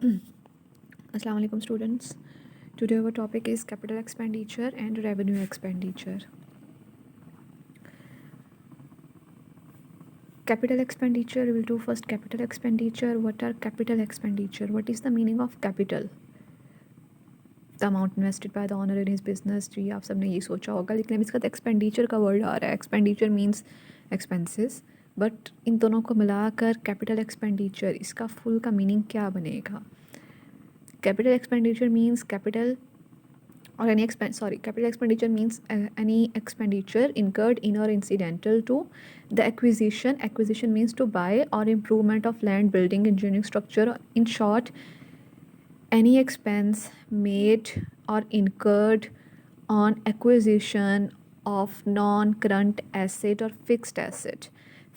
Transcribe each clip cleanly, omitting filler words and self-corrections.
Assalamu alaikum students. Today our topic is capital expenditure and revenue expenditure. Capital expenditure, we will do first capital expenditure. What are capital expenditure? What is the meaning of capital? The amount invested by the owner in his business. जी आप सबने ये सोचा होगा, लेकिन अब इसका expenditure का word आ रहा है. Expenditure means expenses, but in दोनों को मिलाकर कैपिटल एक्सपेंडिचर, इसका फुल का मीनिंग क्या बनेगा? Capital expenditure means capital or any capital expenditure means any expenditure incurred in or incidental to the acquisition means to buy or improvement of land, building, engineering structure. In short, any expense made or incurred on acquisition of non-current asset or fixed asset.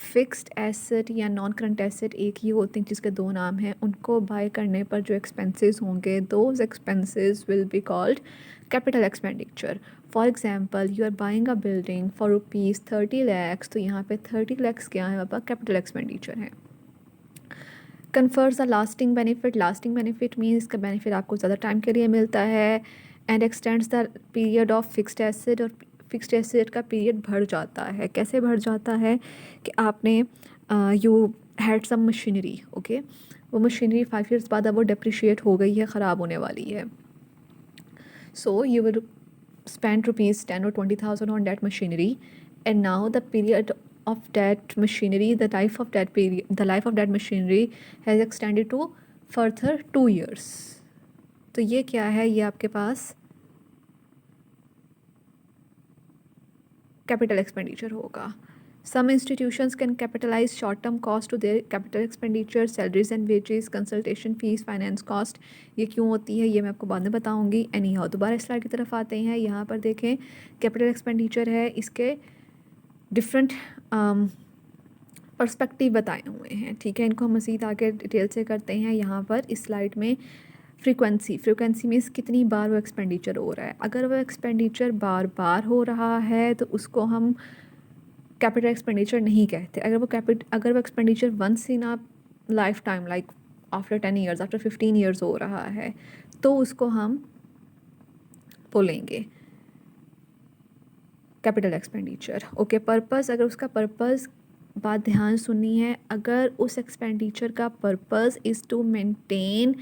Fixed asset या non current asset एक ही होते हैं जिसके दो नाम हैं. उनको bye करने पर जो एक्सपेंसेस होंगे, those expenses will be called capital expenditure. For example, you are buying a building for rupees 30 lakhs, तो यहाँ पे 30 lakhs क्या है पापा? कैपिटल एक्सपेंडिचर है. Confers a lasting benefit. Lasting benefit means इसका बेनिफिट आपको ज़्यादा टाइम के लिए मिलता है. And extends the period of fixed asset. और फिक्स्ड एसेट का पीरियड बढ़ जाता है. कैसे बढ़ जाता है कि आपने you had some machinery, okay, वो मशीनरी 5 years बाद अब वो डेप्रिशिएट हो गई है, ख़राब होने वाली है. So you will spend rupees 10 or 20,000 on that machinery, and now the period of that machinery, the life of that machinery has extended to further 2 years. तो ये क्या है? ये आपके पास कैपिटल एक्सपेंडिचर होगा. Some institutions can capitalize short-term cost to their capital expenditure, salaries and wages, consultation fees, finance cost. ये क्यों होती है ये मैं आपको बाद में बताऊंगी. Anyhow, दोबारा स्लाइड की तरफ आते हैं. यहाँ पर देखें, कैपिटल एक्सपेंडिचर है, इसके डिफरेंट पर्सपेक्टिव बताए हुए हैं. ठीक है, इनको हम मज़ीद आगे डिटेल से करते हैं. यहाँ पर इस स्लाइड में फ्रीक्वेंसी मीन्स कितनी बार वो एक्सपेंडिचर हो रहा है. अगर वो एक्सपेंडिचर बार बार हो रहा है तो उसको हम कैपिटल एक्सपेंडिचर नहीं कहते. अगर वो expenditure once in a lifetime, like after 10 years, after 15 years हो रहा है, तो उसको हम बोलेंगे कैपिटल एक्सपेंडिचर. ओके, पर्पस, अगर उसका पर्पस, बात ध्यान सुननी है, अगर उस एक्सपेंडिचर का purpose is to maintain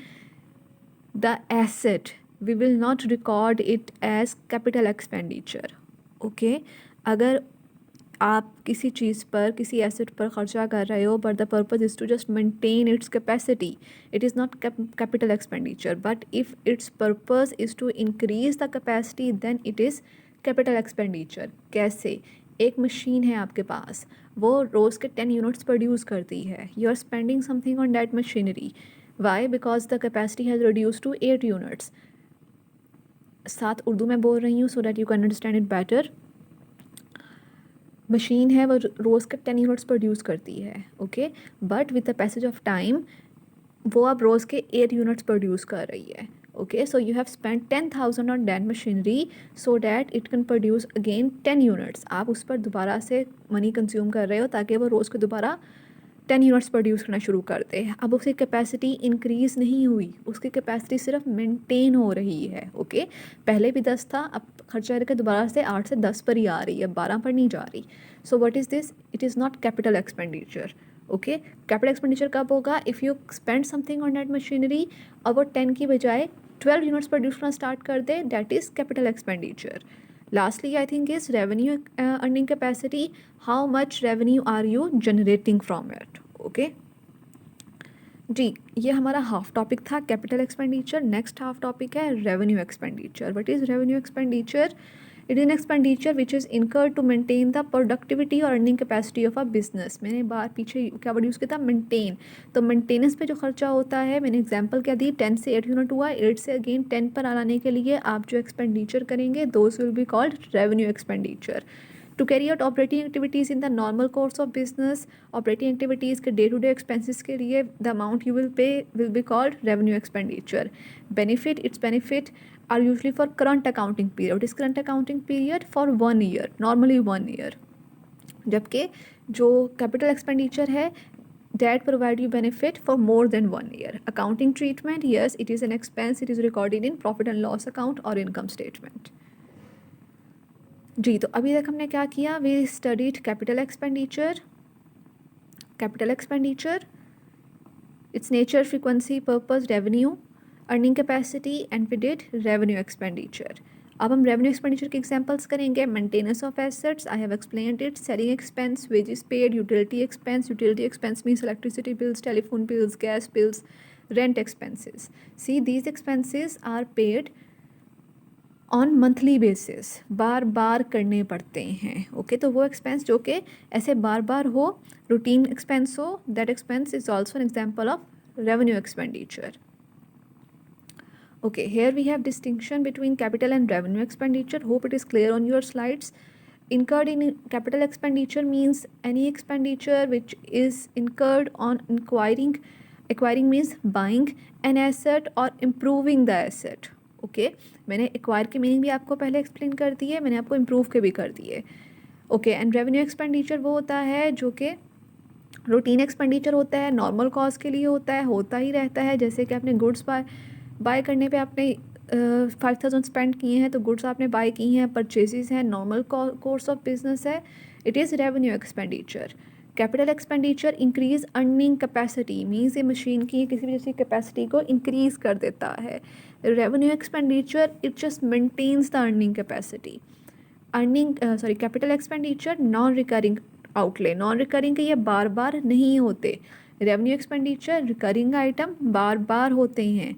the asset, we will not record it as capital expenditure. Okay, अगर आप किसी चीज़ पर, किसी एसेट पर ख़र्चा कर रहे हो, but the purpose is to just maintain its capacity, it is not capital expenditure. But if its purpose is to increase the capacity, then it is capital expenditure. कैसे? एक मशीन है आपके पास, वो रोज़ के 10 units प्रोड्यूस करती है. You are spending something on that machinery. Why? Because the capacity has reduce to 8 units. साथ उर्दू में बोल रही हूँ so that you can understand it better. Machine है, वो रोज़ के 10 units प्रोड्यूस करती है, okay, but with the passage of time वो अब रोज़ के 8 units प्रोड्यूस कर रही है. Okay, so you have spend 10,000 on that machinery so that it can produce again 10 units. आप उस पर दोबारा से मनी कंज्यूम कर रहे हो ताकि वो रोज़ के दोबारा 10 units प्रोड्यूस करना शुरू कर दे. अब उसकी कैपेसिटी इंक्रीज़ नहीं हुई, उसकी कैपेसिटी सिर्फ मेंटेन हो रही है. ओके, पहले भी 10 था, अब खर्चा करके दोबारा से 8 से 10 पर ही आ रही है, 12 पर नहीं जा रही. So what is this? It is not capital expenditure. Okay, capital expenditure कब होगा? If you spend something on that machinery और वो 10 की बजाय 12 units प्रोड्यूस करना स्टार्ट कर दे, that is capital expenditure. Lastly, I think is revenue earning capacity. How much revenue are you generating from it? Okay. जी, ये हमारा हाफ टॉपिक था capital expenditure. Next half topic है revenue expenditure. What is revenue expenditure? It is an expenditure which is incur to maintain the productivity और earning capacity of a business. मैंने बार पीछे क्या वर्ड यूज़ किया था? Maintain. तो मेंटेनेंस पे जो खर्चा होता है, मैंने एग्जांपल क्या दी? 10 से 8 यूनिट हुआ, 8 से अगेन 10 पर आने के लिए आप जो एक्सपेंडिचर करेंगे, those will be called revenue expenditure. To carry out operating activities in the normal course of business, operating activities के day to day expenses के लिए the amount you will pay will be called revenue expenditure. Benefit, its benefit are usually for current accounting period. What is current accounting period? For 1 year, normally 1 year. जबकि जो capital expenditure है that provide you benefit for more than 1 year. Accounting treatment, yes, it is an expense, it is recorded in profit and loss account or income statement. जी, तो अभी तक हमने क्या किया, we studied capital expenditure, its nature, frequency, purpose, revenue, earning capacity, and we did revenue expenditure. अब हम revenue expenditure के examples करेंगे. Maintenance of assets, I have explained it. Selling expense, wages paid, utility expense means electricity bills, telephone bills, gas bills, rent expenses. See, these expenses are paid on monthly basis, बार बार करने पड़ते हैं. Okay, तो वो expense जो कि ऐसे बार बार हो, रूटीन एक्सपेंस हो, that expense is also an example of revenue expenditure. Okay, here we have distinction between capital and revenue expenditure. Hope it is clear on your slides. Incurred in capital expenditure means any expenditure which is incurred on acquiring means buying an asset or improving the asset. Okay, मैंने acquire के meaning भी आपको पहले explain कर दी है, मैंने आपको improve के भी कर दिए. ओके, एंड रेवेन्यू एक्सपेंडिचर वो होता है जो कि रूटीन एक्सपेंडिचर होता है, नॉर्मल कॉस्ट के लिए होता है, होता ही रहता है. जैसे कि आपने गुड्स बाय करने पे आपने 5,000 स्पेंड किए हैं, तो गुड्स आपने बाय की हैं, परचेजेस हैं, नॉर्मल कोर्स ऑफ बिजनेस है, it is revenue expenditure. Capital expenditure increase earning capacity means ये मशीन की किसी भी जैसी कैपेसिटी को इंक्रीज कर देता है. Revenue expenditure it just maintains the earning capacity. Capital expenditure non recurring outlay, non recurring के ये बार बार नहीं होते. रेवेन्यू एक्सपेंडिचर रिकरिंग आइटम बार बार होते हैं.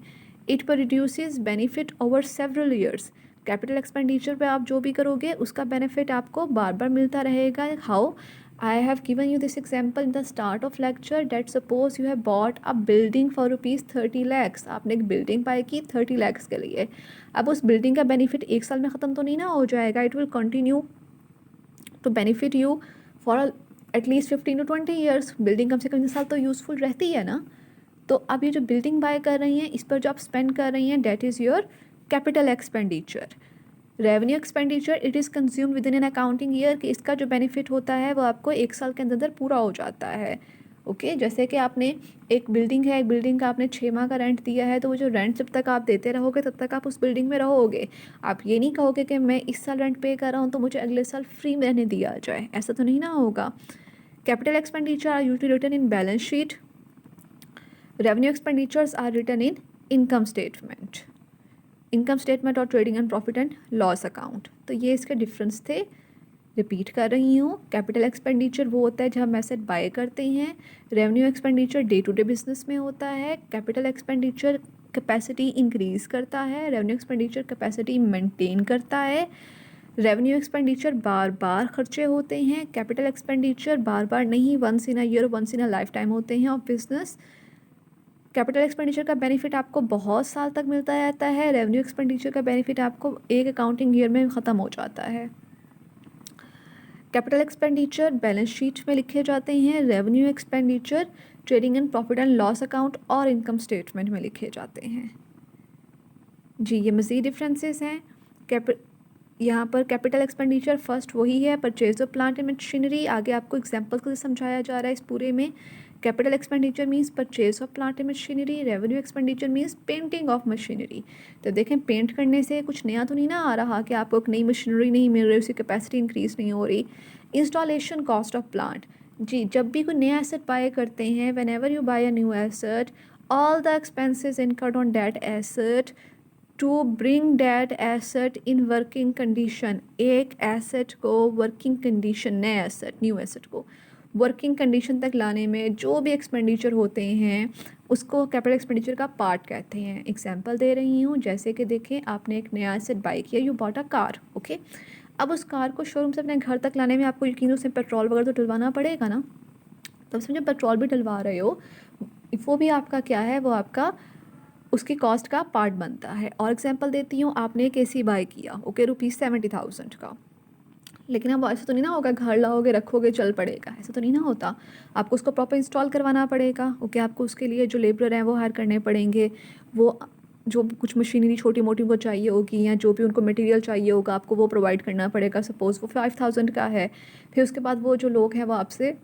It produces benefit over several years. Capital expenditure पे आप जो भी करोगे उसका बेनिफिट आपको बार बार मिलता रहेगा. How? I have given you this example in the start of lecture that suppose you have bought a building for rupees 30 lakhs. आपने एक बिल्डिंग बाय की 30 lakhs के लिए. अब उस बिल्डिंग का बेनिफिट एक साल में ख़त्म तो नहीं ना हो जाएगा. It will continue to benefit you for at least 15 to 20 years. Building कम से कम 10 साल तो यूज़फुल रहती है ना. तो अब ये जो बिल्डिंग बाय कर रही हैं, इस पर जो आप स्पेंड कर रही हैं, that is your capital expenditure. Revenue expenditure it is consumed with in an accounting year, कि इसका जो बेनिफिट होता है वो आपको एक साल के अंदर पूरा हो जाता है. ओके, जैसे कि आपने एक बिल्डिंग है, एक बिल्डिंग का आपने 6 माह का रेंट दिया है, तो वो जो रेंट जब तक आप देते रहोगे तब तक आप उस बिल्डिंग में रहोगे. आप ये नहीं कहोगे कि मैं इस साल रेंट पे कर रहा हूँ तो मुझे अगले साल फ्री में रहने दिया जाए, ऐसा तो नहीं ना होगा. Capital expenditure are usually written in balance sheet. Revenue expenditures are written in income statement और trading and profit and loss account. तो ये इसके डिफरेंस थे. रिपीट कर रही हूँ. कैपिटल एक्सपेंडिचर वो होता है जब हम एसेट बाय करते हैं. Revenue expenditure day to day business में होता है. कैपिटल एक्सपेंडिचर कैपेसिटी इंक्रीज़ करता है. रेवेन्यू एक्सपेंडिचर कैपेसिटी मेंटेन करता है. रेवेन्यू एक्सपेंडिचर बार बार खर्चे होते हैं. कैपिटल एक्सपेंडिचर बार बार नहीं, once in a year, once in a lifetime होते हैं ऑफ बिजनेस. कैपिटल एक्सपेंडिचर का बेनिफिट आपको बहुत साल तक मिलता रहता है. रेवेन्यू एक्सपेंडिचर का बेनिफिट आपको एक अकाउंटिंग ईयर में ख़त्म हो जाता है. कैपिटल एक्सपेंडिचर बैलेंस शीट में लिखे जाते हैं. Revenue expenditure trading and profit and loss account और इनकम स्टेटमेंट में लिखे जाते हैं. जी, ये मज़ीद डिफरेंसेस हैं. यहाँ पर कैपिटल एक्सपेंडिचर फर्स्ट वही है, purchase of plant and machinery. आगे आपको एग्जांपल से समझाया जा रहा है इस पूरे में. Capital expenditure means purchase of plant and machinery. Revenue expenditure means painting of machinery. तो देखें, पेंट करने से कुछ नया तो नहीं ना आ रहा कि आपको एक नई मशीनरी नहीं मिल रही, उसकी कैपेसिटी इंक्रीज़ नहीं हो रही. Installation cost of plant. जी, जब भी कोई नया एसेट बाय करते हैं, whenever you buy a new asset, all the expenses incurred on that asset to bring that asset in working condition. एक एसेट को वर्किंग कंडीशन, नए एसेट, न्यू एसेट को वर्किंग कंडीशन तक लाने में जो भी एक्सपेंडिचर होते हैं उसको कैपिटल एक्सपेंडिचर का पार्ट कहते हैं. एग्जांपल दे रही हूँ. जैसे कि देखें, आपने एक नया एसेट बाय किया, you bought a car. Okay, अब उस कार को शोरूम से अपने घर तक लाने में आपको यकीन उसमें पेट्रोल वगैरह तो डलवाना पड़ेगा ना. तो समझो पेट्रोल भी डलवा रहे हो, वो भी आपका क्या है, वो आपका उसकी कॉस्ट का पार्ट बनता है. और एग्जांपल देती हूँ, आपने एक AC बाय किया, ओके, ₹70,000 का. लेकिन अब ऐसा तो नहीं ना होगा घर लाओगे रखोगे चल पड़ेगा, ऐसा तो नहीं ना होता. आपको उसको प्रॉपर इंस्टॉल करवाना पड़ेगा. ओके, आपको उसके लिए जो लेबर हैं वो हायर करने पड़ेंगे. वो जो कुछ मशीनरी छोटी मोटी वो चाहिए होगी या जो भी उनको मटेरियल चाहिए होगा आपको वो प्रोवाइड करना पड़ेगा. सपोज़ वो 5,000 का है, फिर उसके बाद वो जो लोग हैं वो आपसे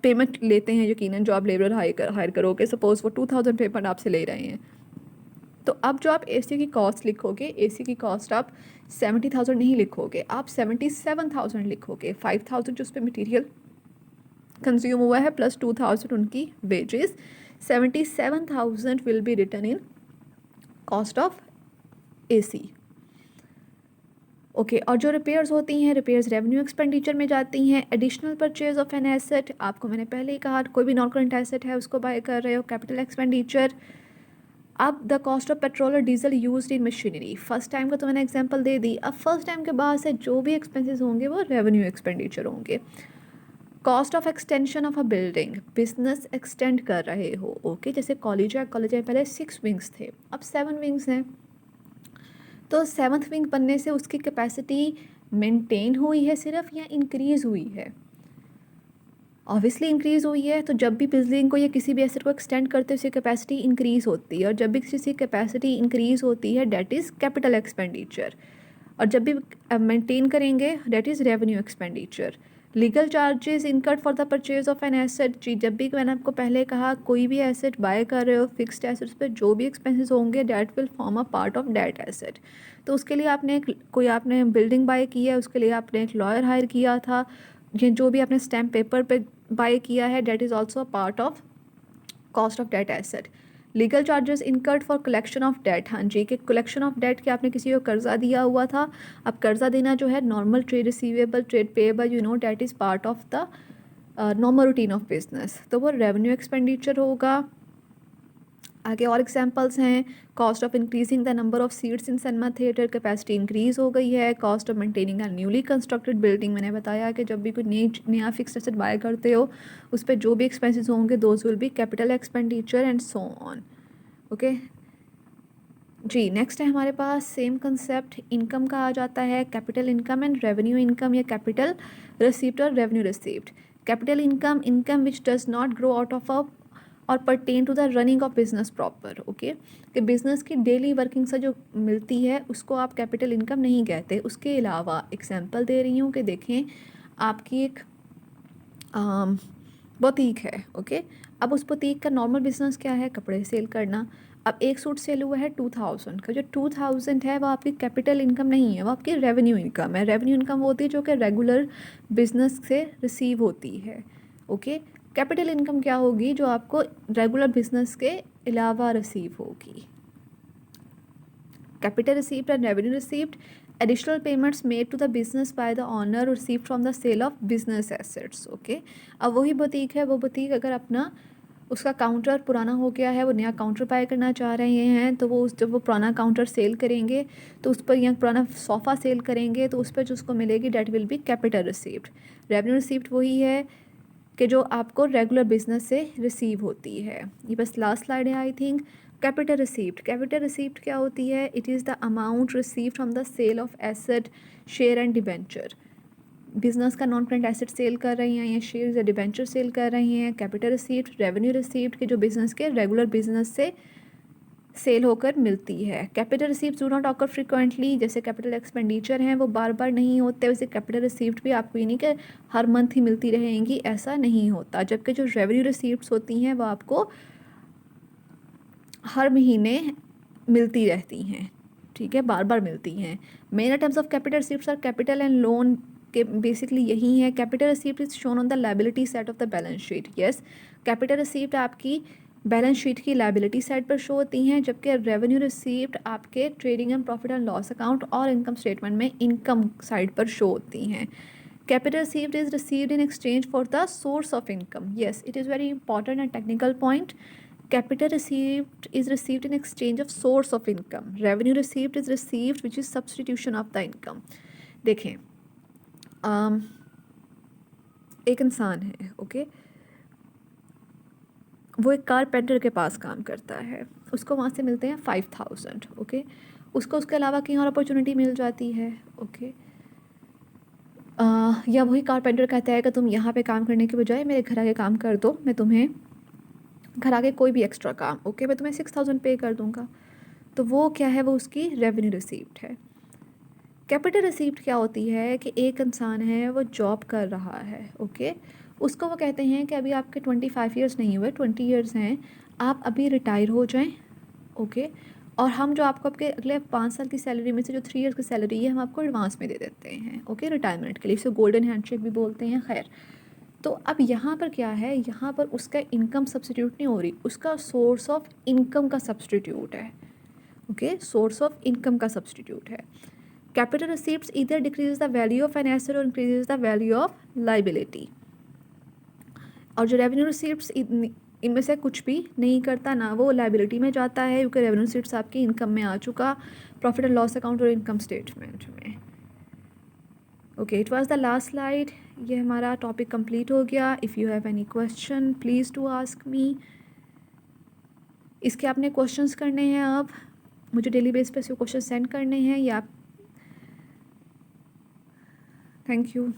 पेमेंट लेते हैं यकीनन जो आप लेबर हायर करोगे, सपोज़ वो 2000 पेमेंट आपसे ले रहे हैं, तो अब जो आप एसी की कॉस्ट लिखोगे, एसी की कॉस्ट आप 70,000 नहीं लिखोगे, आप 77,000 लिखोगे। 5,000 जो उस पर मटीरियल कंज्यूम हुआ है प्लस 2,000 उनकी wages, 77,000 will be return in cost of AC. Okay, और जो रिपेयर्स होती हैं, रिपेयर्स रेवेन्यू एक्सपेंडिचर में जाती हैं। Additional purchase of an asset, आपको मैंने पहले ही कहा कोई भी नॉन करंट एसेट है उसको बाय कर रहे हो, कैपिटल एक्सपेंडिचर। अब द कॉस्ट ऑफ पेट्रोल और diesel used in machinery, first time का तो मैंने एग्जांपल दे दी। अब फर्स्ट टाइम के बाद से जो भी एक्सपेंसेस होंगे वो रेवेन्यू एक्सपेंडिचर होंगे। Cost of extension of a building, business extend कर रहे हो, ओके जैसे कॉलेज है, कॉलेज में पहले 6 विंग्स थे, अब 7 विंग्स हैं, तो 7th विंग बनने से उसकी कैपेसिटी मेंटेन हुई है सिर्फ या इंक्रीज़ हुई है? ऑब्वियसली इंक्रीज़ हुई है। तो जब भी बिल्डिंग को या किसी भी एसेट को एक्सटेंड करते हैं उसकी कैपेसिटी इंक्रीज़ होती है, और जब भी किसी कैपेसिटी इंक्रीज़ होती है डेट इज़ कैपिटल एक्सपेंडिचर, और जब भी मेंटेन करेंगे that is revenue expenditure. Legal charges incurred for the purchase of an asset, जी जब भी मैंने आपको पहले कहा कोई भी एसेट बाय कर रहे हो फिक्स्ड एसेट्स पे जो भी एक्सपेंसेस होंगे that will form a part of that asset. तो उसके लिए आपने बिल्डिंग बाय की है, उसके लिए आपने एक लॉयर हायर किया था, ये जो भी आपने स्टैम्प पेपर पे बाय किया है that is also a part of cost of that asset. Legal charges incurred for collection of debt, हाँ जी, कि कलेक्शन ऑफ डेट कि आपने किसी को कर्जा दिया हुआ था, अब कर्जा देना जो है normal trade receivable, trade payable, you know that is part of the normal routine of business, तो वो रेवेन्यू एक्सपेंडिचर होगा। आगे और एग्जांपल्स हैं, cost of increasing the number of seats in cinema theatre, capacity increase हो गई है। Cost of maintaining a newly constructed building, मैंने बताया कि जब भी कोई नया फिक्स्ड एसेट बाय करते हो उस पर जो भी एक्सपेंसेस होंगे those will be capital expenditure and so on. Okay जी, नेक्स्ट है हमारे पास सेम कंसेप्ट इनकम का आ जाता है, capital income and revenue income, या कैपिटल रिसीप्ट और revenue receipt. Capital income, income which does not grow out of a और pertain to the running of business proper, okay, कि बिजनेस की daily working से जो मिलती है उसको आप कैपिटल इनकम नहीं कहते। उसके अलावा एग्जांपल दे रही हूँ कि देखें आपकी एक बुटीक है, ओके, अब उस बुटीक का नॉर्मल बिजनेस क्या है, कपड़े सेल करना। अब एक सूट सेल हुआ है 2000 का, जो 2000 है वो आपकी कैपिटल इनकम नहीं है, वो आपकी रेवेन्यू इनकम है। रेवेन्यू इनकम वो होती है जो कि रेगुलर बिजनेस से रिसीव होती है, ओके। कैपिटल इनकम क्या होगी, जो आपको रेगुलर बिजनेस के अलावा रिसीव होगी। Capital receipt and revenue receipt, additional payments made to the business by the owner received from the sale of business assets, okay. अब वही बुटीक है, वो बुटीक अगर अपना उसका काउंटर पुराना हो गया है, वो नया काउंटर बाय करना चाह रहे हैं, तो वो जब वो पुराना काउंटर सेल करेंगे तो उस पर, या पुराना सोफ़ा सेल करेंगे तो उस पर जो उसको मिलेगी that will be capital receipt. Revenue receipt वही है कि जो आपको रेगुलर बिजनेस से रिसीव होती है। ये बस लास्ट स्लाइड है I think. Capital receipt, capital receipt क्या होती है, it is the amount received from the sale of asset, share and debenture. Business का नॉन करंट एसेट सेल कर रही हैं या शेयर या डिबेंचर सेल कर रही हैं। कैपिटल रिसीप्ट, रेवेन्यू रिसीप्ट के जो बिजनेस के रेगुलर बिजनेस से सेल होकर मिलती है। Capital receipt do not occur frequently, जैसे कैपिटल एक्सपेंडिचर हैं वो बार बार नहीं होते, वैसे कैपिटल रिसीप्ट भी आपको ये नहीं कि हर मंथ ही मिलती रहेंगी, ऐसा नहीं होता। जबकि जो रेवेन्यू रिसीप्ट्स होती हैं वो आपको हर महीने मिलती रहती हैं, ठीक है, बार बार मिलती हैं। Main terms of capital receipts are capital and loan के बेसिकली यही है। Capital receipt is shown on the liability side of the balance sheet, yes, capital receipt आपकी बैलेंस शीट की लायबिलिटी साइड पर शो होती हैं, जबकि रेवेन्यू रिसीप्ट आपके trading and profit and loss account और इनकम स्टेटमेंट में इनकम साइड पर शो होती हैं। Capital receipt is received in exchange for the source of income, yes, it is very important and technical point. Capital received is received in exchange of source of income. Revenue received is received which is substitution of the income. देखें, एक इंसान है, okay, वो एक carpenter के पास काम करता है, उसको वहाँ से मिलते हैं 5000, ओके, उसको उसके अलावा कहीं और अपॉर्चुनिटी मिल जाती है, ओके, या वही कारपेंटर कहता है कि तुम यहाँ पे काम करने के बजाय मेरे घर आके काम कर दो, मैं तुम्हें घर आके कोई भी एक्स्ट्रा काम, ओके, मैं तुम्हें 6000 पे कर दूंगा, तो वो क्या है, वो उसकी रेवेन्यू रिसीप्ट है। कैपिटल रिसीप्ट क्या होती है कि एक इंसान है वो जॉब कर रहा है, ओके, उसको वो कहते हैं कि अभी आपके 25 ईयर्स नहीं हुए, 20 ईयर्स हैं, आप अभी रिटायर हो जाएं, ओके, और हम जो आपको आपके अगले 5 साल की सैलरी में से जो 3 ईयर्स की सैलरी है हम आपको एडवांस में दे देते हैं, ओके, रिटायरमेंट के लिए, इसे गोल्डन हैंडशेक भी बोलते हैं। खैर, तो अब यहाँ पर क्या है, यहाँ पर उसका इनकम सब्सटीट्यूट नहीं हो रही, उसका सोर्स ऑफ इनकम का सब्सटीट्यूट है, ओके, सोर्स ऑफ इनकम का सब्सटीट्यूट है। Capital receipts either decrease the value of an asset और increases the value of liability. और जो रेवेन्यू रिसीप्ट्स इनमें से कुछ भी नहीं करता, ना वो लाइबिलिटी में जाता है, क्योंकि रेवेन्यू रिसीप्ट्स आपकी इनकम में आ चुका, प्रॉफिट एंड लॉस अकाउंट और इनकम स्टेटमेंट में। Okay, it was the last slide. ये हमारा टॉपिक कंप्लीट हो गया। If you have any question please to ask me. इसके आपने क्वेश्चंस करने हैं, अब मुझे डेली बेस पे क्वेश्चन सेंड करने हैं, या थैंक यू।